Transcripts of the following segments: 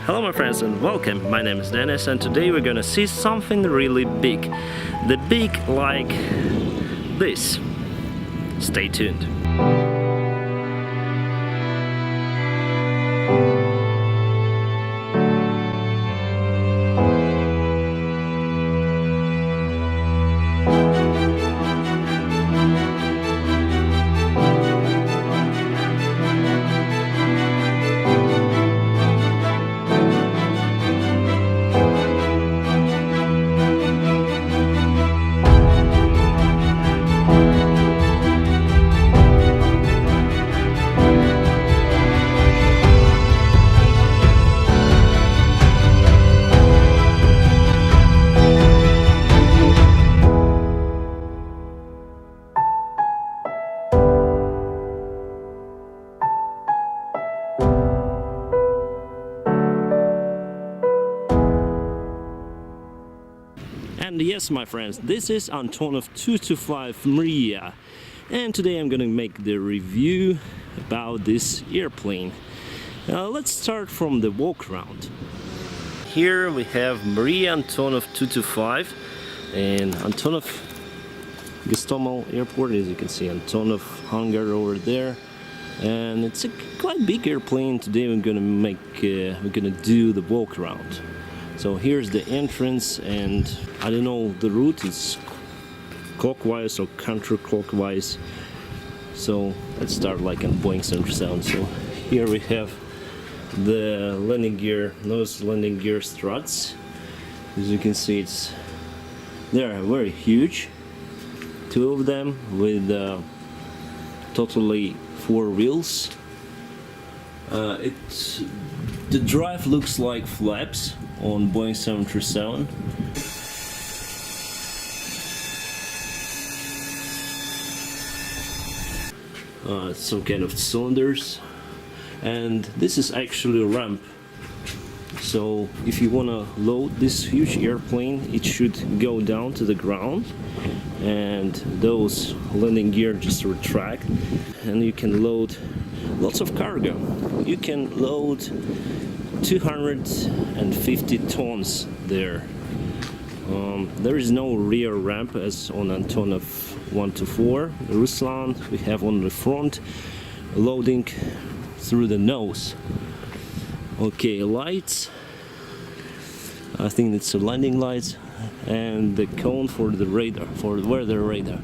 Hello my friends and welcome, my name is Dennis and today we're gonna see something really big. The big like this. Stay tuned. And yes, my friends, this is Antonov 225 Mriya, and today I'm gonna make the review about this airplane. Let's start from the walk around. Here we have Mriya Antonov 225 and Antonov Gostomel Airport. As you can see, Antonov hangar over there, and it's a quite big airplane. Today we're gonna do the walk around. So here's the entrance, and I don't know the route, it's clockwise or counterclockwise. So let's start like in Boeing 737. So here we have the landing gear, nose landing gear struts. As you can see, they are very huge. Two of them with totally 4 wheels. The drive looks like flaps on Boeing 737. Some kind of cylinders, and this is actually a ramp. So if you want to load this huge airplane, it should go down to the ground, and those landing gear just retract, and you can load lots of cargo. You can load 250 tons there. There is no rear ramp as on Antonov 124 Rusland. We have on the front loading through the nose. Okay, lights. I think it's a landing lights, and the cone for the radar, for the weather radar.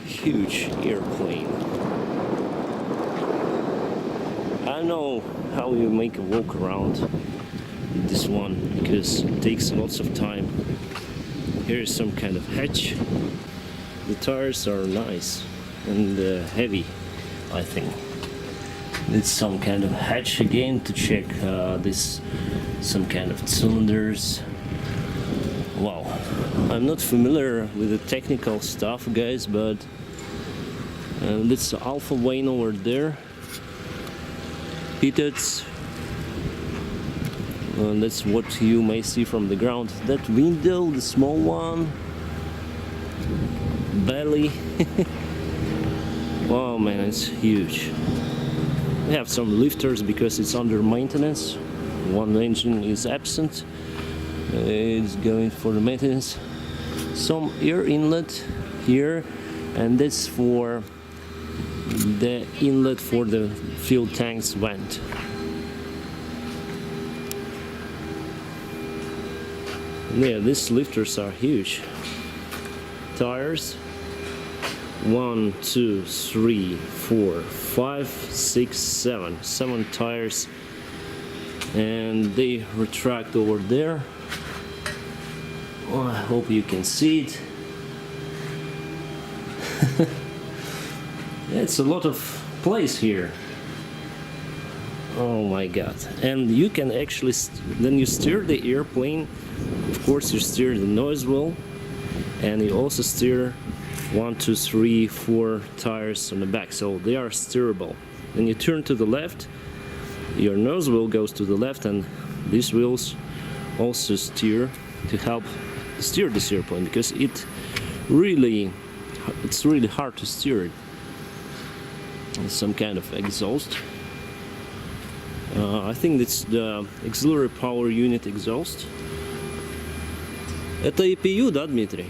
Huge airplane. I don't know how you make a walk around this one because it takes lots of time. Here is some kind of hatch. The tires are nice and heavy, I think. It's some kind of hatch again to check some kind of cylinders. Wow, I'm not familiar with the technical stuff, guys, but that's the alpha vane over there. Pitot. That's what you may see from the ground. That window, the small one, belly. Oh man, it's huge. We have some lifters because it's under maintenance. One engine is absent. It's going for the maintenance. Some air inlet here, and that's for the inlet for the fuel tank's vent. Yeah, these lifters are huge. Tires 1, 2, 3, 4, 5, 6, 7 tires, and they retract over there. Oh, I hope you can see it. It's a lot of place here. Oh my god. And you can actually, then you steer the airplane. Of course you steer the nose wheel, and you also steer 1, 2, 3, 4 tires on the back, so they are steerable. Then you turn to the left, your nose wheel goes to the left, and these wheels also steer to help steer this airplane, because it's really hard to steer it. Some kind of exhaust. I think it's the auxiliary power unit exhaust. Это EPU, да, Дмитрий?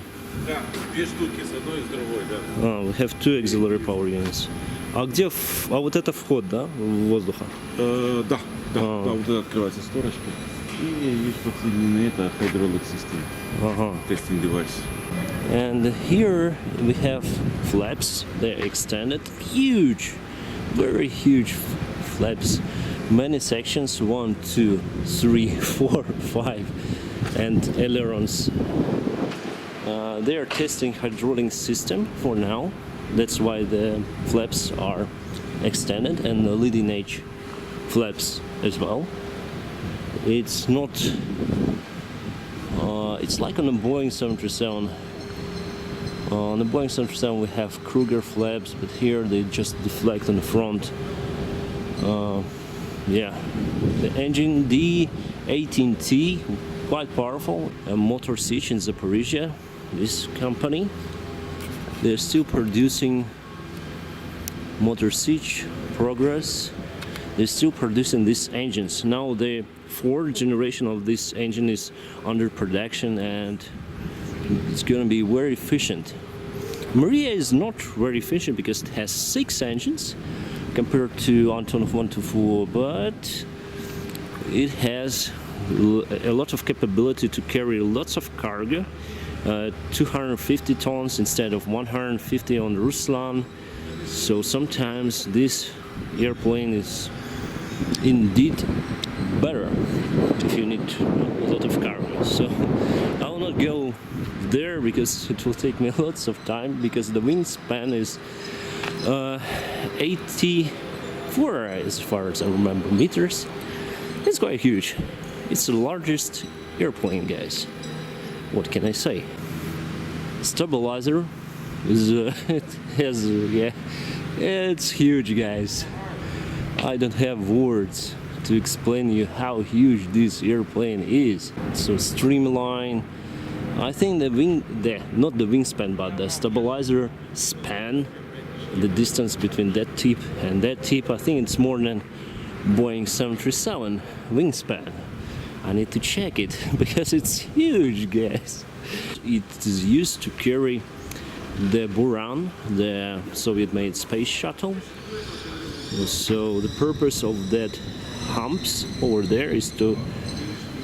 Да, две штуки, с одной и с другой, да. We have two auxiliary power units. А где, вот это вход, да, воздуха? Да, вот это открывается сторочка. И есть подсоединены это hydraulic system, testing device. And here we have flaps. They're extended, huge, very huge flaps. Many sections, 1, 2, 3, 4, 5, and ailerons. They are testing hydraulic system for now. That's why the flaps are extended, and the leading edge flaps as well. It's not. It's like on a Boeing 737. On the Boeing 737 we have Kruger flaps, but here they just deflect on the front. Yeah, the engine D18T, quite powerful. A Motor Sich in Zaporizhia, this company. They're still producing Motor Sich, Progress. They're still producing these engines. Now the fourth generation of this engine is under production, and it's going to be very efficient. Mriya is not very efficient because it has 6 engines compared to Antonov 124, but it has a lot of capability to carry lots of cargo, 250 tons instead of 150 on Ruslan. So sometimes this airplane is indeed better if you need a lot of cargo. So I will not go there because it will take me lots of time, because the wingspan is 84 as far as I remember meters. It's quite huge. It's the largest airplane, guys. What can I say? Stabilizer is it has yeah, it's huge, guys. I don't have words to explain you how huge this airplane is. So streamline. I think not the wingspan, but the stabilizer span, the distance between that tip and that tip, I think it's more than Boeing 737 wingspan. I need to check it because it's huge, guys. It is used to carry the Buran, the Soviet-made space shuttle. So the purpose of that humps over there is to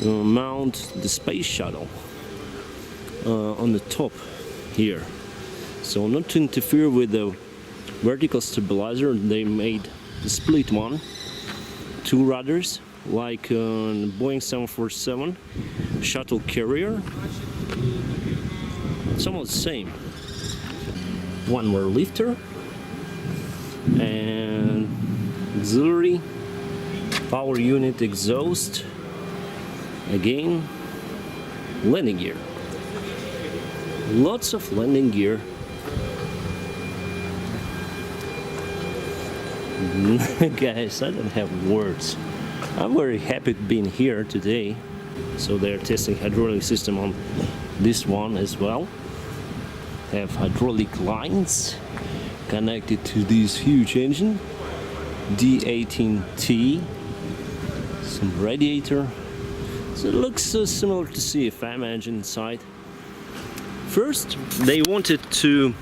mount the space shuttle on the top here. So not to interfere with the vertical stabilizer, they made the split one, 2 rudders, like on Boeing 747 shuttle carrier. It's almost the same. One more lifter and auxiliary power unit exhaust, again landing gear, lots of landing gear. Guys, I don't have words. I'm very happy being here today. So they're testing hydraulic system on this one as well. Have hydraulic lines connected to this huge engine, D18T, some radiator. So it looks similar to CFM engine inside. First, they wanted to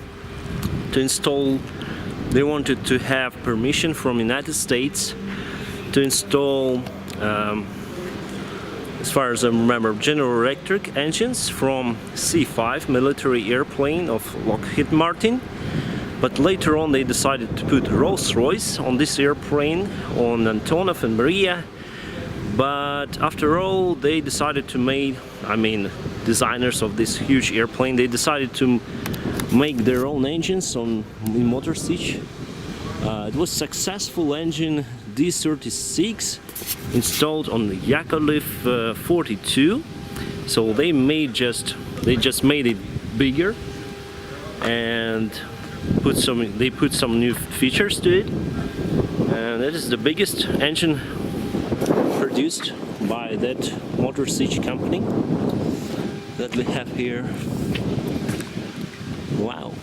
install. They wanted to have permission from United States to install, as far as I remember, General Electric engines from C-5 military airplane of Lockheed Martin. But later on they decided to put Rolls-Royce on this airplane, on Antonov and Mriya. But after all, they decided to make, designers of this huge airplane, they decided to make their own engines in Motor Sich. It was successful engine D36 installed on the Yakovlev 42. So they just made it bigger and put some new features to it. And that is the biggest engine produced by that Motor Sich company that we have here. Wow.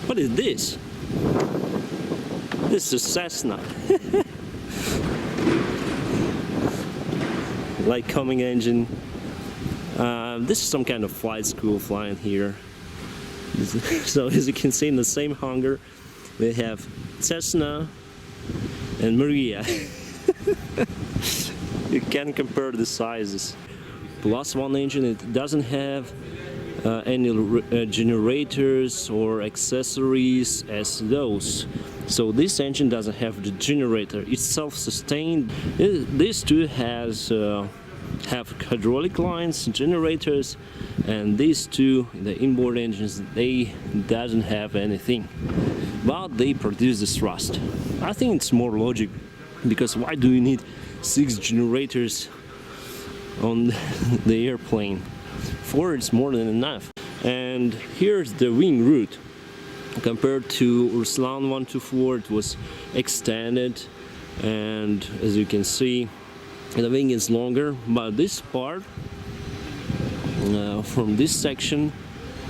What is this? This is Cessna. Like coming engine. This is some kind of flight school flying here. So as you can see, in the same hangar we have Cessna and Mriya. You can compare the sizes. Plus one engine, it doesn't have any generators or accessories as those. So this engine doesn't have the generator. It's self-sustained. This too has have hydraulic lines, generators, and these two, the inboard engines, they doesn't have anything, but they produce the thrust. I think it's more logic, because why do you need 6 generators on the airplane? 4 is more than enough. And here's the wing route. Compared to Ruslan 124, it was extended, and as you can see, the wing is longer, but this part from this section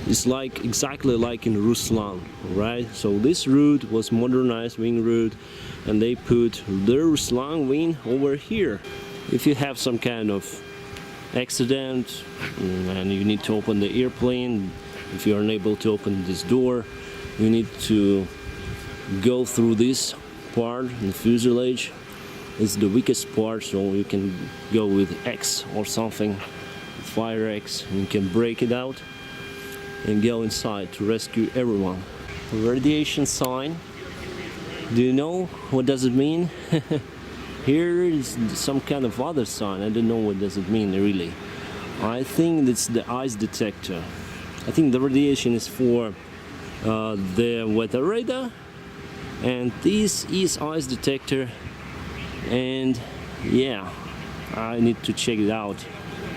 is like exactly like in Ruslan, right? So this route was modernized wing route, and they put the Ruslan wing over here. If you have some kind of accident and you need to open the airplane, if you are unable to open this door, you need to go through this part, the fuselage. It's the weakest part, so you can go with X or something, fire X, and you can break it out and go inside to rescue everyone. Radiation sign. Do you know what does it mean? Here is some kind of other sign. I don't know what does it mean really. I think it's the ice detector. I think the radiation is for the weather radar, and this is ice detector. And yeah, I need to check it out.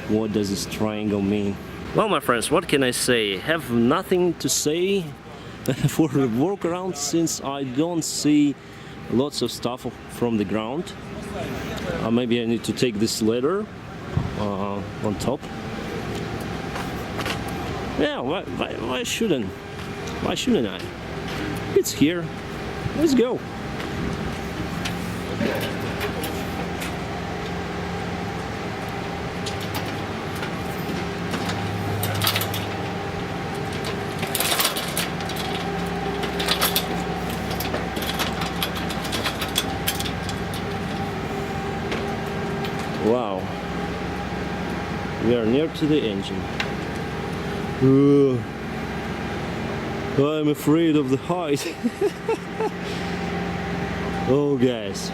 What does this triangle mean? Well, my friends, what can I say? Have nothing to say for the workaround, since I don't see lots of stuff from the ground. Maybe I need to take this ladder on top. Yeah, why shouldn't? Why shouldn't I? It's here. Let's go. Wow, we are near to the engine. I'm afraid of the height. Oh guys,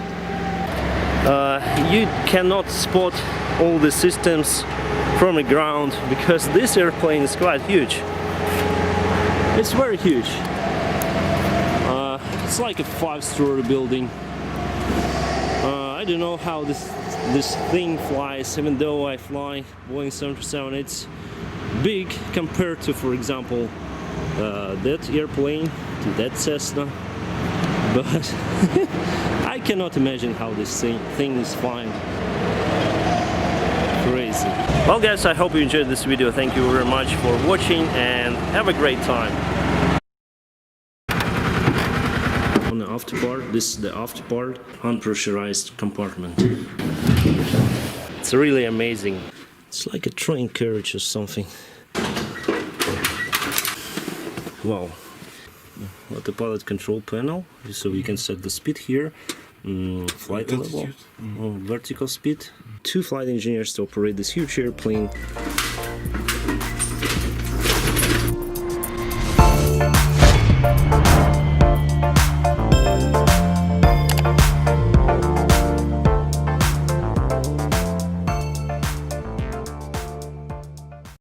you cannot spot all the systems from the ground, because this airplane is quite huge. It's very huge. It's like a 5-story building. I don't know how this thing flies, even though I fly Boeing 737. It's big compared to, for example, that airplane, to that Cessna, but I cannot imagine how this thing is flying. Crazy. Well guys, I hope you enjoyed this video. Thank you very much for watching, and have a great time. On the after part, this is the after part, unpressurized compartment. It's really amazing. It's like a train carriage or something. Wow. Autopilot control panel, so we can set the speed here, flight level, vertical speed. 2 flight engineers to operate this huge airplane.